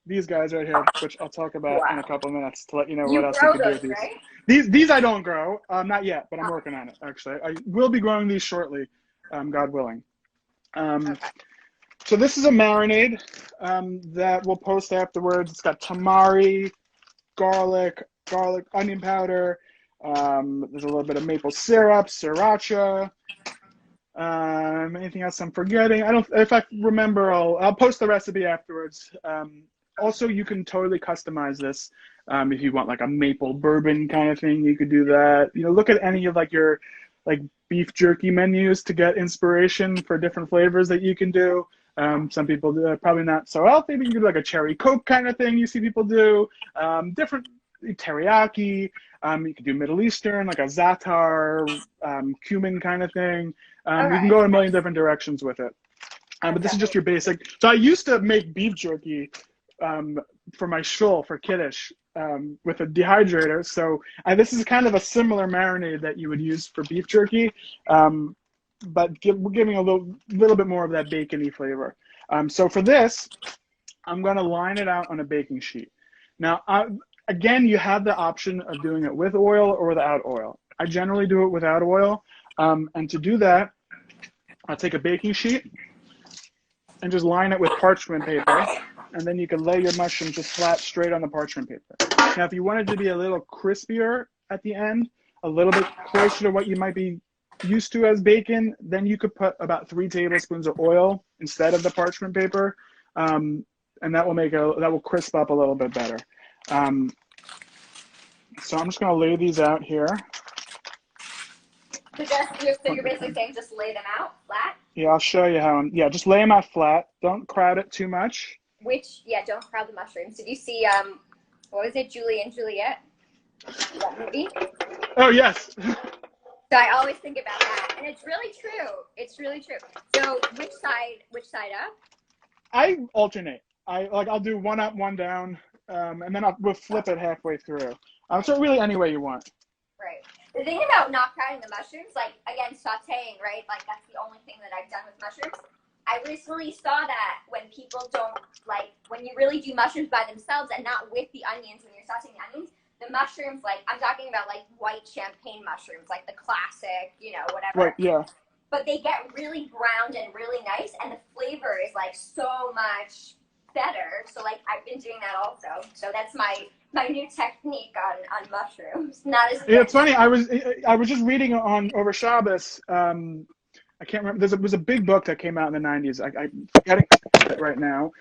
these guys right here, which I'll talk about in a couple minutes to let you know what else you can do with these. Right? These I don't grow, not yet, but I'm working on it, actually. I will be growing these shortly, God willing. So this is a marinade that we'll post afterwards. It's got tamari, garlic, onion powder. There's a little bit of maple syrup, sriracha. Anything else I'm forgetting? If I remember, I'll post the recipe afterwards. Also, you can totally customize this. If you want like a maple bourbon kind of thing, you could do that. Look at any of your beef jerky menus to get inspiration for different flavors that you can do. Some people do probably not so healthy, but you can do like a cherry Coke kind of thing you see people do. Different teriyaki. You can do Middle Eastern, like a za'atar, cumin kind of thing. You can go in a million different directions with it. But this is just your basic. So I used to make beef jerky for my shul, for Kiddush, with a dehydrator. So this is kind of a similar marinade that you would use for beef jerky, but we're giving a little bit more of that bacony flavor. So for this, I'm going to line it out on a baking sheet. Now, again, you have the option of doing it with oil or without oil. I generally do it without oil. And to do that, I'll take a baking sheet and just line it with parchment paper. And then you can lay your mushrooms just flat straight on the parchment paper. Now, if you want it to be a little crispier at the end, a little bit closer to what you might be used to as bacon, then you could put about 3 tablespoons of oil instead of the parchment paper. And that will crisp up a little bit better. So I'm just going to lay these out here. So you're basically saying just lay them out flat? Yeah, I'll show you how. Just lay them out flat. Don't crowd it too much. Don't crowd the mushrooms. Did you see, what was it, Julie and Juliet? That movie? Oh, yes. So I always think about that, and it's really true. It's really true. So which side up? I alternate. I'll do one up, one down, and then we'll flip it halfway through. So really any way you want. Right. The thing about not crowding the mushrooms, again, sautéing, right? That's the only thing that I've done with mushrooms. I recently saw that when people don't, when you really do mushrooms by themselves and not with the onions, when you're sautéing the onions, the mushrooms, I'm talking about white champagne mushrooms, the classic, whatever. Right, yeah. But they get really browned and really nice, and the flavor is so much better. So I've been doing that also. So that's my new technique on mushrooms. Not as it's funny. I was just reading over Shabbos. I can't remember. There was a big book that came out in the 90s. I'm forgetting it right now.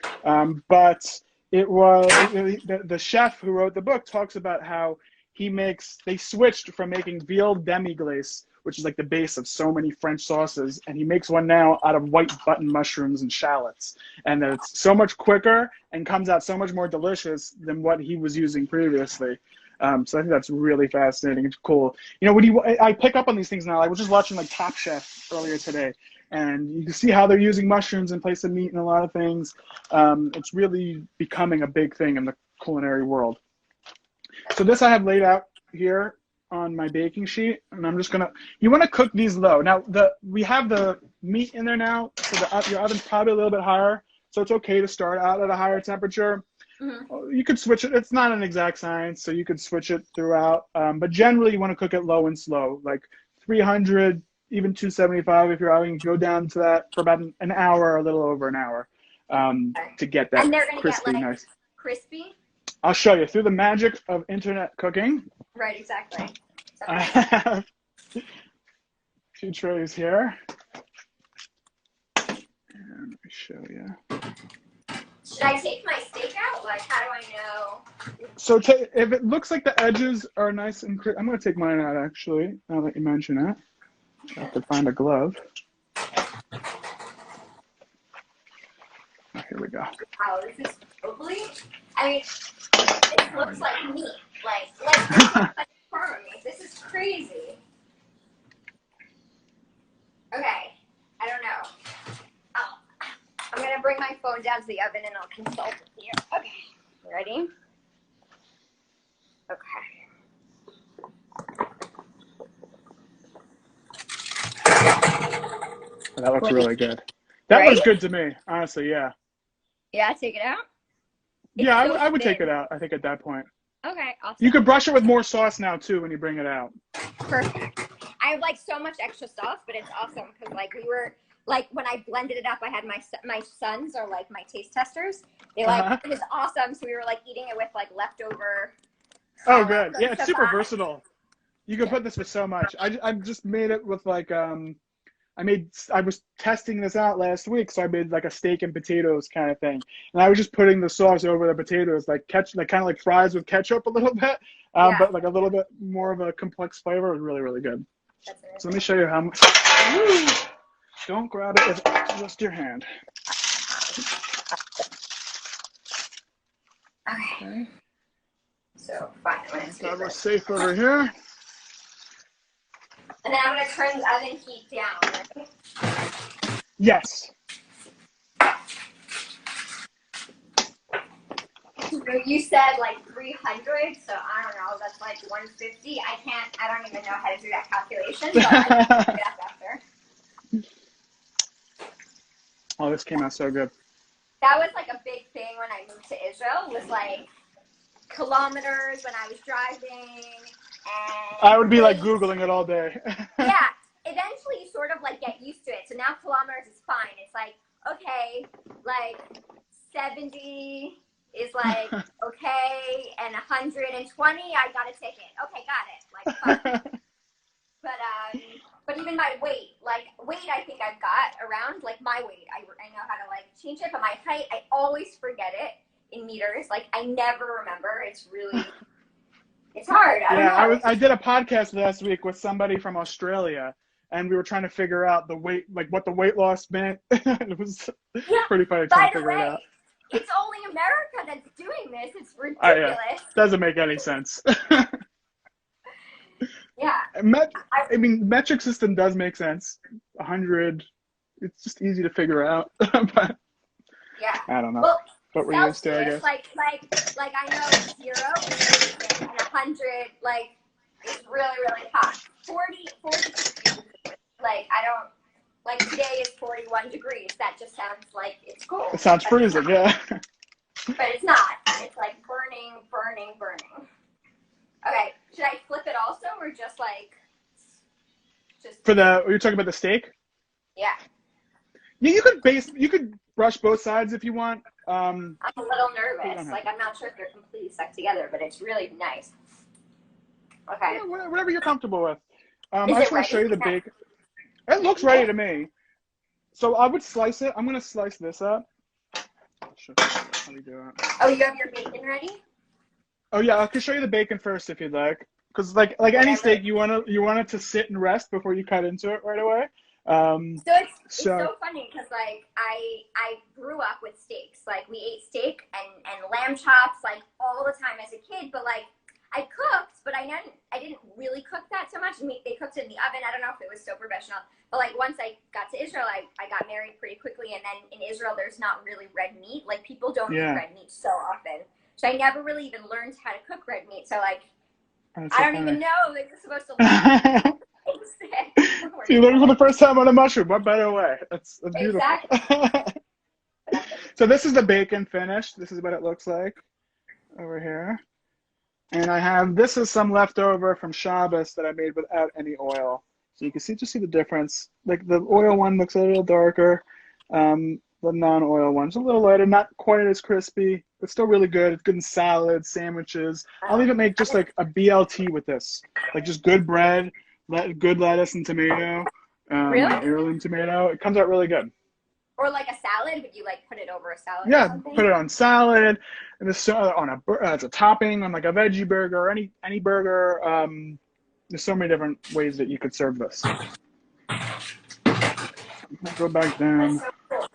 But it was the chef who wrote the book talks about how they switched from making veal demi-glace, which is the base of so many French sauces, and he makes one now out of white button mushrooms and shallots. And it's so much quicker and comes out so much more delicious than what he was using previously. So I think that's really fascinating. It's cool. You know, I pick up on these things now. I was just watching like Top Chef earlier today, and you can see how they're using mushrooms in place of meat in a lot of things. It's really becoming a big thing in the culinary world. So this I have laid out here on my baking sheet, and I'm just gonna. You want to cook these low. Now we have the meat in there now, so your oven's probably a little bit higher. So it's okay to start out at a higher temperature. Mm-hmm. You could switch it. It's not an exact science, so you could switch it throughout. But generally, you want to cook it low and slow, like 300, even 275 if you're having. Go down to that for about an hour, a little over an hour, to get that and they're gonna crispy, get, like, nice. Crispy. I'll show you through the magic of internet cooking. Right, exactly. I have 2 trays here. And let me show you. Should I take my steak out? Like, how do I know? So if it looks like the edges are nice and crisp, I'm going to take mine out, actually, now that you mention it. I have to find a glove. Oh, here we go. Wow, this is totally, I mean, it looks like meat. Like farm meat. This is crazy. Okay, I don't know. I'm gonna bring my phone down to the oven and I'll consult with you. Okay, ready? Okay. That looks really good. That looks good to me, honestly, yeah. Yeah, take it out? Yeah, I would take it out, I think, at that point. Okay, awesome. You could brush it with more sauce now, too, when you bring it out. Perfect. I have, like, so much extra sauce, but it's awesome because, like, we were, like, when I blended it up, I had my sons are, like, my taste testers. They like, it was awesome, so we were, like, eating it with, like, leftover. Oh, good. Yeah, it's super versatile. You can put this with so much. I just made it with, like, I was testing this out last week, so I made like a steak and potatoes kind of thing, and I was just putting the sauce over the potatoes, like kind of like fries with ketchup a little bit, but like a little bit more of a complex flavor. It was really, really good. So let me show you how much. Don't grab it with just your hand. Okay. So fine. Got our safe over here. And then I'm going to turn the oven heat down, right? Yes. So you said like 300, so I don't know, that's like 150. I don't even know how to do that calculation, but I can do that after. Oh, this came out so good. That was like a big thing when I moved to Israel, was like kilometers when I was driving. And I would be like Googling it all day. Yeah, eventually you sort of like get used to it. So now kilometers is fine. It's like, okay, like 70 is like, okay, and 120, I got a ticket. Okay, got it. Like, fine. But even my weight, I think I've got around, like my weight, I know how to like change it, but my height, I always forget it in meters. Like, I never remember. It's really... It's hard. I did a podcast last week with somebody from Australia, and we were trying to figure out the weight, like what the weight loss meant. It was pretty funny trying to figure it out. It's only America that's doing this. It's ridiculous. Yeah. Doesn't make any sense. Yeah. I mean, metric system does make sense. 100, it's just easy to figure out. But yeah. I don't know. Well, what we're used to, I guess. Like I know 0 and 100, like, it's really, really hot. 40, like, I don't, like, today is 41 degrees. That just sounds like it's cool. It sounds freezing, yeah. But it's not. It's like burning. Okay, should I flip it also, or just like, you're talking about the steak? Yeah. Yeah, you could brush both sides if you want. I'm a little nervous. Like, I'm not sure if they're completely stuck together, but it's really nice. Okay. Yeah, whatever you're comfortable with. I Is just it want to show you the ready? bacon. It looks ready to me. So I would slice it. I'm going to slice this up. How we do it. Oh, you have your bacon ready? Oh yeah, I can show you the bacon first if you'd like. Because like any steak, you want it to sit and rest before you cut into it right away. So it's so funny because like I grew up with steaks. Like, we ate steak and lamb chops like all the time as a kid, but like I cooked, but I didn't really cook that so much. They cooked it in the oven. I don't know if it was so professional, but like once I got to Israel, I got married pretty quickly, and then in Israel there's not really red meat. Like people don't eat red meat so often, so I never really even learned how to cook red meat. So like I don't even know that you're supposed to learn. So you learned for the first time on a mushroom. What better way? That's beautiful. Exactly. So this is the bacon finished. This is what it looks like over here. And this is some leftover from Shabbos that I made without any oil. So you can just see the difference. Like the oil one looks a little darker. The non-oil one's a little lighter, not quite as crispy, but still really good. It's good in salads, sandwiches. I'll even make just like a BLT with this. Like just good bread, good lettuce and tomato, Really? heirloom tomato. It comes out really good. Or like a salad, but you like put it over a salad. Yeah, or something? put it on salad, and this as a topping on like a veggie burger or any burger. There's so many different ways that you could serve this. Go back down. That's so cool.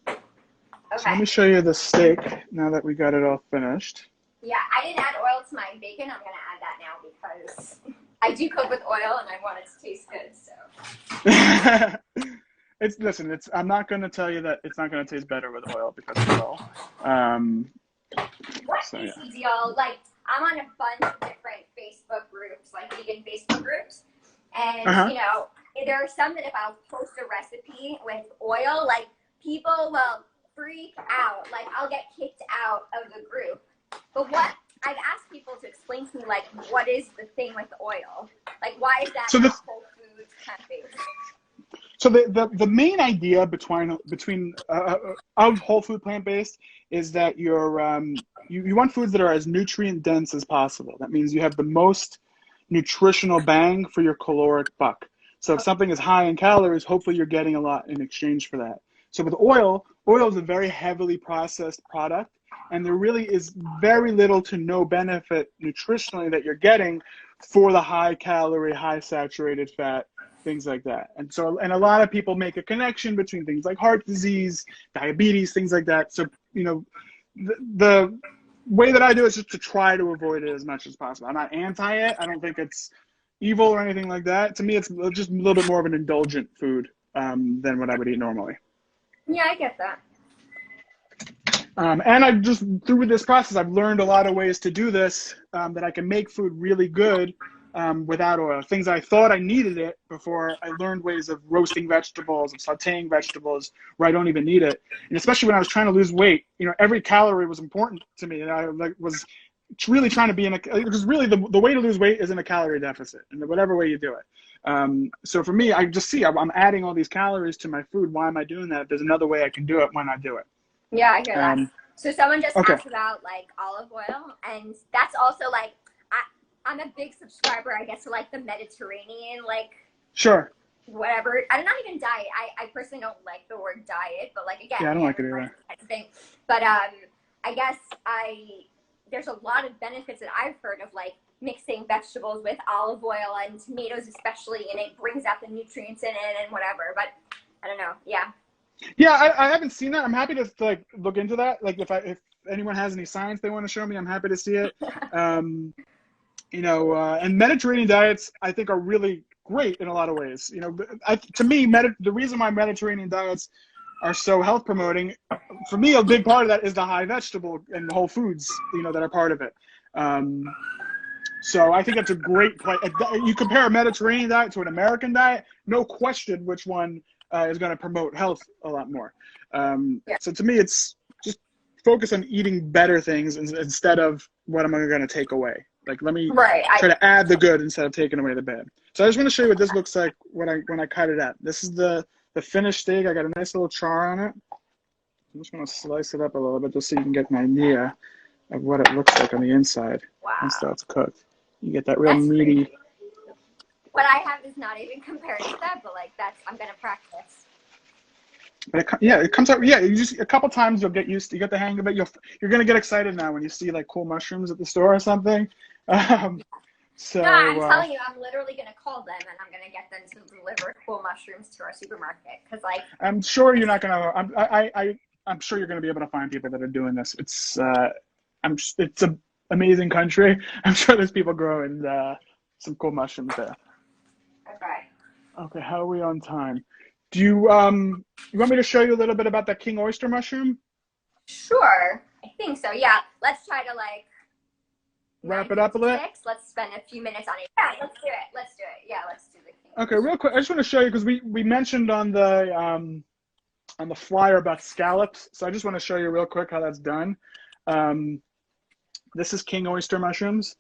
Okay. So let me show you the steak now that we got it all finished. Yeah, I didn't add oil to my bacon. I'm gonna add that now because I do cook with oil and I want it to taste good. So. I'm not going to tell you that it's not going to taste better with oil because of oil. What is the deal? Like, I'm on a bunch of different Facebook groups, like vegan Facebook groups. And, you know, there are some that if I'll post a recipe with oil, like, people will freak out. Like, I'll get kicked out of the group. But I've asked people to explain to me, like, what is the thing with oil? Like, why is that not Whole Foods plant-based? So the main idea between of whole food plant-based is that you want foods that are as nutrient dense as possible. That means you have the most nutritional bang for your caloric buck. So if something is high in calories, hopefully you're getting a lot in exchange for that. So with oil is a very heavily processed product, and there really is very little to no benefit nutritionally that you're getting for the high calorie, high saturated fat, things like that. And a lot of people make a connection between things like heart disease, diabetes, things like that. So, you know, the way that I do it is just to try to avoid it as much as possible. I'm not anti it. I don't think it's evil or anything like that. To me, it's just a little bit more of an indulgent food than what I would eat normally. Yeah, I get that. And I just, through this process, I've learned a lot of ways to do this, that I can make food really good without oil. Things I thought I needed it before, I learned ways of roasting vegetables, of sautéing vegetables where I don't even need it. And especially when I was trying to lose weight, you know, every calorie was important to me. And I was really trying to be because really the way to lose weight is in a calorie deficit, in whatever way you do it. So for me, I just see I'm adding all these calories to my food. Why am I doing that? There's another way I can do it when I do it. Yeah, I hear that. So someone just asked about like olive oil, and that's also like I'm a big subscriber, I guess, to like the Mediterranean, like whatever. I'm not even diet. I personally don't like the word diet, but like again, I don't like it either. But I guess there's a lot of benefits that I've heard of like mixing vegetables with olive oil and tomatoes especially, and it brings out the nutrients in it and whatever. But I don't know. Yeah. Yeah, I haven't seen that. I'm happy to like look into that. Like if anyone has any science they want to show me, I'm happy to see it. You know, and Mediterranean diets I think are really great in a lot of ways. You know, to me, the reason why Mediterranean diets are so health promoting, for me, a big part of that is the high vegetable and whole foods, you know, that are part of it. So I think that's a great play. You compare a Mediterranean diet to an American diet, no question which one is going to promote health a lot more. So to me, it's just focus on eating better things instead of what am I going to take away. Like, let me try to add the good instead of taking away the bad. So I just want to show you what this looks like when I cut it out. This is the finished steak. I got a nice little char on it. I'm just going to slice it up a little bit just so you can get an idea of what it looks like on the inside once that's cooked. You get that real meaty. What I have is not even compared to that, but like I'm going to practice. But it comes out. Yeah, you just a couple times you'll get used to. You get the hang of it. You're gonna get excited now when you see like cool mushrooms at the store or something. No, I'm telling you, I'm literally gonna call them and I'm gonna get them to deliver cool mushrooms to our supermarket because like. I'm sure you're not gonna. I'm sure you're gonna be able to find people that are doing this. It's amazing country. I'm sure there's people growing some cool mushrooms there. Okay. Okay, how are we on time? Do you you want me to show you a little bit about that king oyster mushroom? Sure. I think so. Yeah. Let's try to like Wrap it up a bit. 9:56. Let's spend a few minutes on it. Yeah, let's do it. Let's do it. Yeah, let's do the king. Okay, real quick. I just want to show you because we mentioned on the flyer about scallops. So I just want to show you real quick how that's done. This is king oyster mushrooms.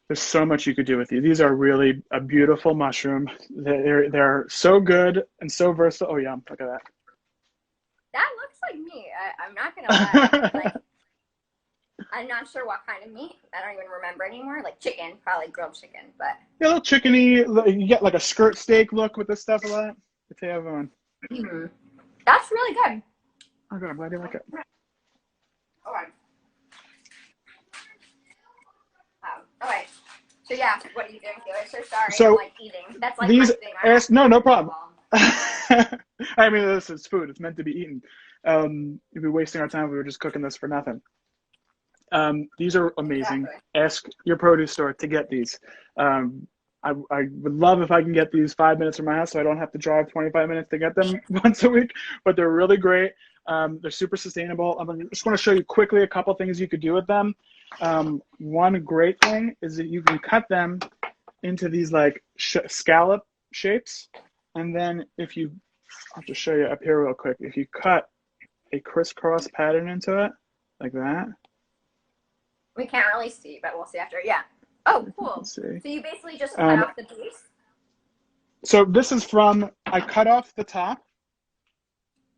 There's so much you could do with these. These are really a beautiful mushroom. They're so good and so versatile. Oh yeah, look at that. That looks like meat. I'm not gonna lie. Like, I'm not sure what kind of meat. I don't even remember anymore. Like chicken, probably grilled chicken, but Yeah, a little chickeny. You get like a skirt steak look with this stuff a lot. They have on. That's really good. Oh good, I'm glad you like it. Okay. Okay. So yeah, what are you doing, Taylor? So sorry, So I'm like eating. That's like these my thing. no problem. I mean, this is food. It's meant to be eaten. We'd be wasting our time if we were just cooking this for nothing. These are amazing. Exactly. Ask your produce store to get these. I would love if I can get these 5 minutes from my house so I don't have to drive 25 minutes to get them once a week, but they're really great. They're super sustainable. I just want to show you quickly a couple things you could do with them. One great thing is that you can cut them into these like scallop shapes. And then if you, I'll just show you up here real quick. If you cut a crisscross pattern into it, like that. We can't really see, but we'll see after. Yeah. Oh, cool. Let's see. So you basically just cut off the base? So this is from, I cut off the top.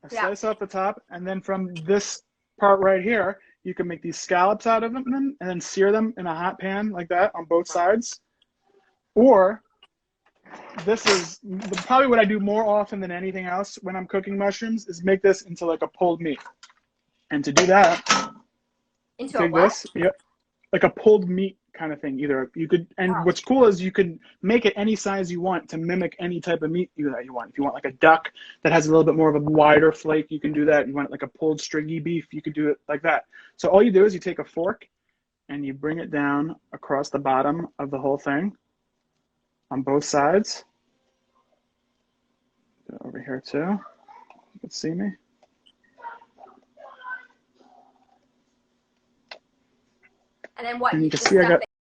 I slice off the top. And then from this part right here, you can make these scallops out of them and then sear them in a hot pan like that on both sides. Or this is probably what I do more often than anything else when I'm cooking mushrooms is make this into like a pulled meat. And to do that, into a what? this, yep, like a pulled meat kind of thing. Either you could, and wow. What's cool is you can make it any size you want to mimic any type of meat that you want. If you want like a duck that has a little bit more of a wider flake, you can do that. You want like a pulled stringy beef, you could do it like that. So all you do is you take a fork and you bring it down across the bottom of the whole thing on both sides. Over here too. You can see me. And then what? And you You can just see I stuff got